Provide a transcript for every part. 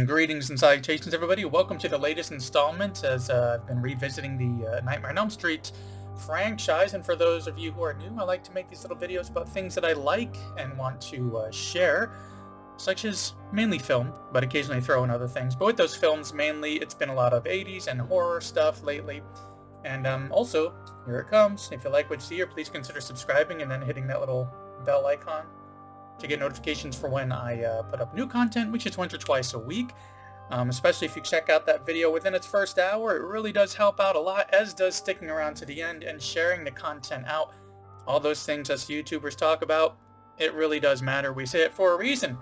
Greetings and salutations, everybody. Welcome to the latest installment as I've been revisiting the Nightmare on Elm Street franchise. And for those of you who are new, I like to make these little videos about things that I like and want to share, such as mainly film, but occasionally throw in other things. But with those films, mainly it's been a lot of 80s and horror stuff lately. And also, here it comes. If you like what you see here, please consider subscribing and then hitting that little bell icon to get notifications for when I put up new content, which is once or twice a week. Especially if you check out that video within its first hour, it really does help out a lot, as does sticking around to the end and sharing the content out. All those things us YouTubers talk about, it really does matter. We say it for a reason.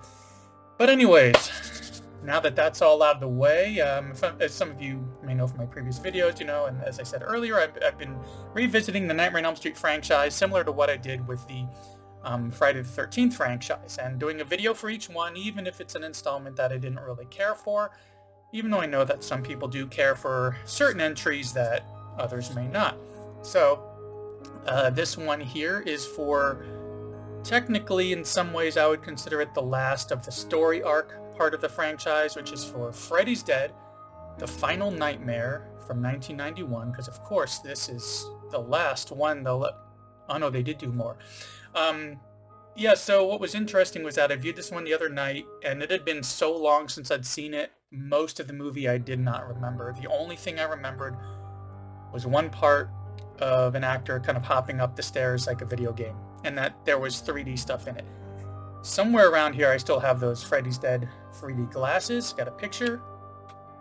But anyways, now that that's all out of the way, as some of you may know from my previous videos, and as I said earlier, I've been revisiting the Nightmare on Elm Street franchise, similar to what I did with the Friday the 13th franchise, and doing a video for each one, even if it's an installment that I didn't really care for, even though I know that some people do care for certain entries that others may not. So this one here is for, technically in some ways I would consider it the last of the story arc part of the franchise, which is for Freddy's Dead, The Final Nightmare from 1991, because of course this is the last one. Oh no, they did do more. Yeah, so what was interesting was that I viewed this one the other night, and it had been so long since I'd seen it, most of the movie I did not remember. The only thing I remembered was one part of an actor kind of hopping up the stairs like a video game, and that there was 3D stuff in it. Somewhere around here I still have those Freddy's Dead 3D glasses. Got a picture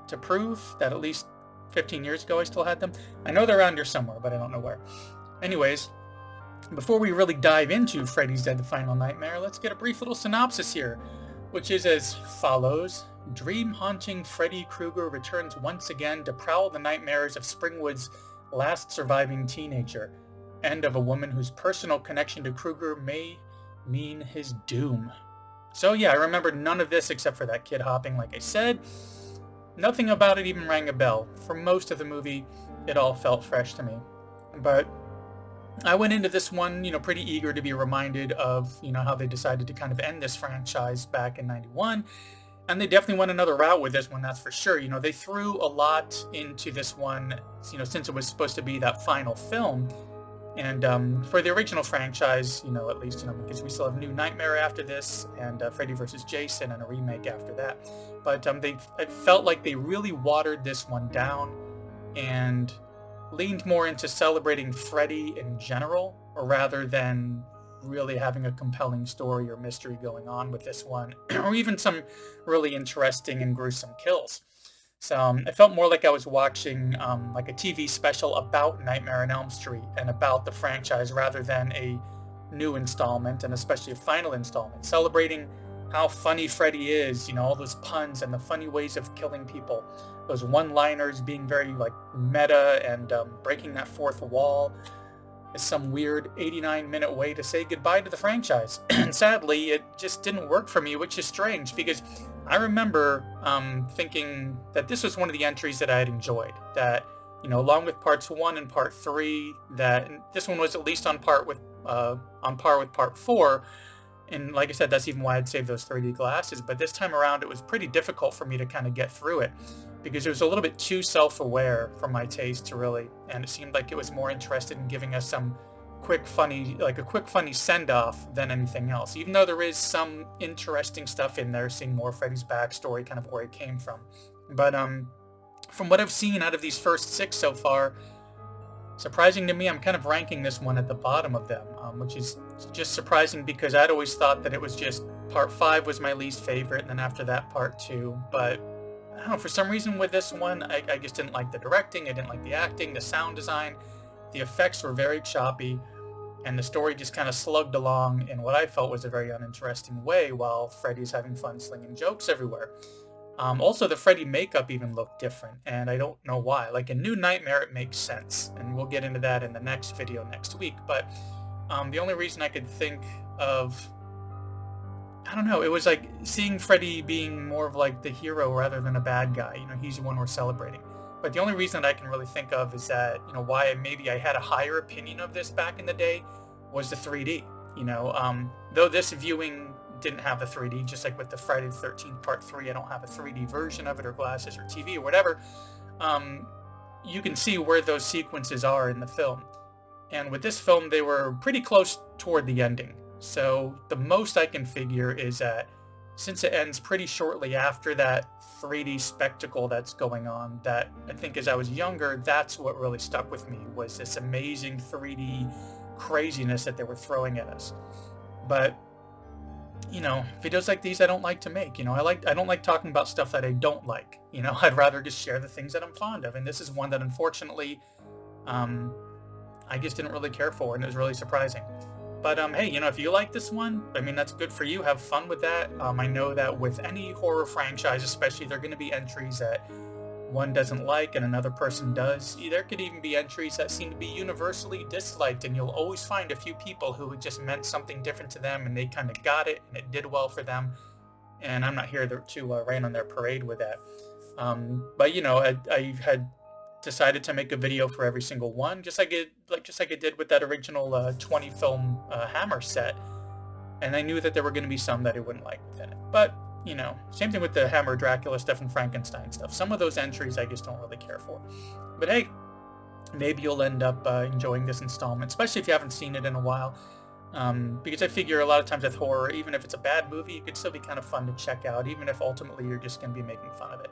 to prove that at least 15 years ago I still had them. I know they're around here somewhere, but I don't know where. Anyways, before we really dive into Freddy's Dead: The Final Nightmare, let's get a brief little synopsis here, which is as follows. Dream-haunting Freddy Krueger returns once again to prowl the nightmares of Springwood's last surviving teenager, and of a woman whose personal connection to Krueger may mean his doom. So yeah, I remembered none of this except for that kid hopping, like I said. Nothing about it even rang a bell. For most of the movie, it all felt fresh to me. But I went into this one, pretty eager to be reminded of, how they decided to kind of end this franchise back in '91. And they definitely went another route with this one, that's for sure. They threw a lot into this one, since it was supposed to be that final film. And for the original franchise, at least, because we still have New Nightmare after this, and Freddy vs. Jason, and a remake after that. But it felt like they really watered this one down and leaned more into celebrating Freddy in general, rather than really having a compelling story or mystery going on with this one, or even some really interesting and gruesome kills. So it felt more like I was watching like a TV special about Nightmare on Elm Street and about the franchise, rather than a new installment, and especially a final installment, celebrating how funny Freddy is, all those puns and the funny ways of killing people, those one-liners being very meta, and breaking that fourth wall is some weird 89-minute way to say goodbye to the franchise. And sadly, it just didn't work for me, which is strange, because I remember thinking that this was one of the entries that I had enjoyed, that, along with parts 1 and part 3, that this one was at least on par with part 4. And like I said, that's even why I'd saved those 3D glasses. But this time around, it was pretty difficult for me to kind of get through it, because it was a little bit too self-aware for my taste to really, and it seemed like it was more interested in giving us some quick funny send-off than anything else. Even though there is some interesting stuff in there, seeing more Freddy's backstory, kind of where he came from. But from what I've seen out of these first 6 so far, surprising to me, I'm kind of ranking this one at the bottom of them, which is just surprising, because I'd always thought that it was just part 5 was my least favorite, and then after that part 2. But I don't know, for some reason with this one, I just didn't like the directing, I didn't like the acting, the sound design, the effects were very choppy, and the story just kind of slugged along in what I felt was a very uninteresting way, while Freddy's having fun slinging jokes everywhere. Also, the Freddy makeup even looked different, and I don't know why. Like in New Nightmare, it makes sense, and we'll get into that in the next video next week. But the only reason I could think of, I don't know, it was like seeing Freddy being more of like the hero rather than a bad guy. He's the one we're celebrating. But the only reason that I can really think of is that, why maybe I had a higher opinion of this back in the day was the 3D. Though this viewing didn't have the 3D, just like with the Friday the 13th Part 3, I don't have a 3D version of it, or glasses, or TV, or whatever. You can see where those sequences are in the film. And with this film, they were pretty close toward the ending. So the most I can figure is that since it ends pretty shortly after that 3D spectacle that's going on, that I think as I was younger, that's what really stuck with me, was this amazing 3D craziness that they were throwing at us. But, you know, videos like these I don't like to make. You know, I don't like talking about stuff that I don't like. You know, I'd rather just share the things that I'm fond of. And this is one that unfortunately I just didn't really care for, and it was really surprising. But hey, you know, if you like this one, I mean, that's good for you. Have fun with that. I know that with any horror franchise, especially, there are going to be entries that one doesn't like and another person does. There could even be entries that seem to be universally disliked, and you'll always find a few people who it just meant something different to them, and they kind of got it, and it did well for them. And I'm not here to rain on their parade with that. But you know, I had decided to make a video for every single one, just like I did with that original 20 film Hammer set. And I knew that there were going to be some that I wouldn't like within it. But, you know, same thing with the Hammer Dracula stuff and Frankenstein stuff. Some of those entries I just don't really care for. But hey, maybe you'll end up enjoying this installment, especially if you haven't seen it in a while. Because I figure a lot of times with horror, even if it's a bad movie, it could still be kind of fun to check out, even if ultimately you're just going to be making fun of it.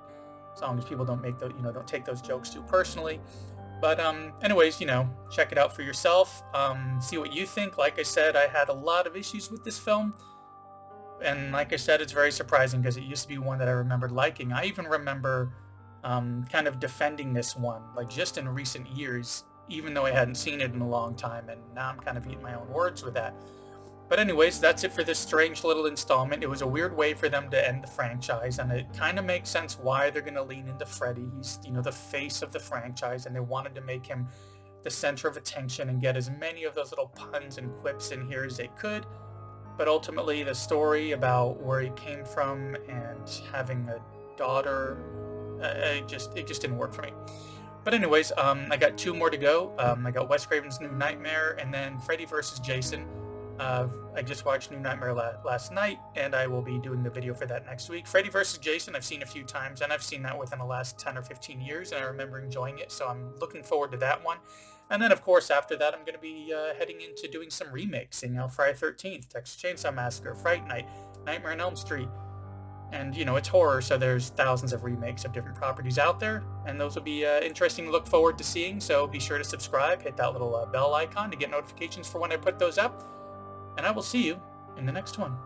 As long as people don't make those, don't take those jokes too personally. But anyways, you know, check it out for yourself. See what you think. Like I said, I had a lot of issues with this film. And like I said, it's very surprising because it used to be one that I remembered liking. I even remember kind of defending this one, like just in recent years, even though I hadn't seen it in a long time. And now I'm kind of eating my own words with that. But anyways, that's it for this strange little installment. It was a weird way for them to end the franchise, and it kind of makes sense why they're going to lean into Freddy. He's, the face of the franchise, and they wanted to make him the center of attention and get as many of those little puns and quips in here as they could. But ultimately, the story about where he came from and having a daughter, it just didn't work for me. But anyways, I got 2 more to go. I got Wes Craven's New Nightmare, and then Freddy vs. Jason. I just watched New Nightmare last night, and I will be doing the video for that next week. Freddy vs. Jason I've seen a few times, and I've seen that within the last 10 or 15 years, and I remember enjoying it, so I'm looking forward to that one. And then, of course, after that, I'm going to be heading into doing some remakes, Friday the 13th, Texas Chainsaw Massacre, Fright Night, Nightmare on Elm Street. And, it's horror, so there's thousands of remakes of different properties out there, and those will be interesting to look forward to seeing, so be sure to subscribe, hit that little bell icon to get notifications for when I put those up. And I will see you in the next one.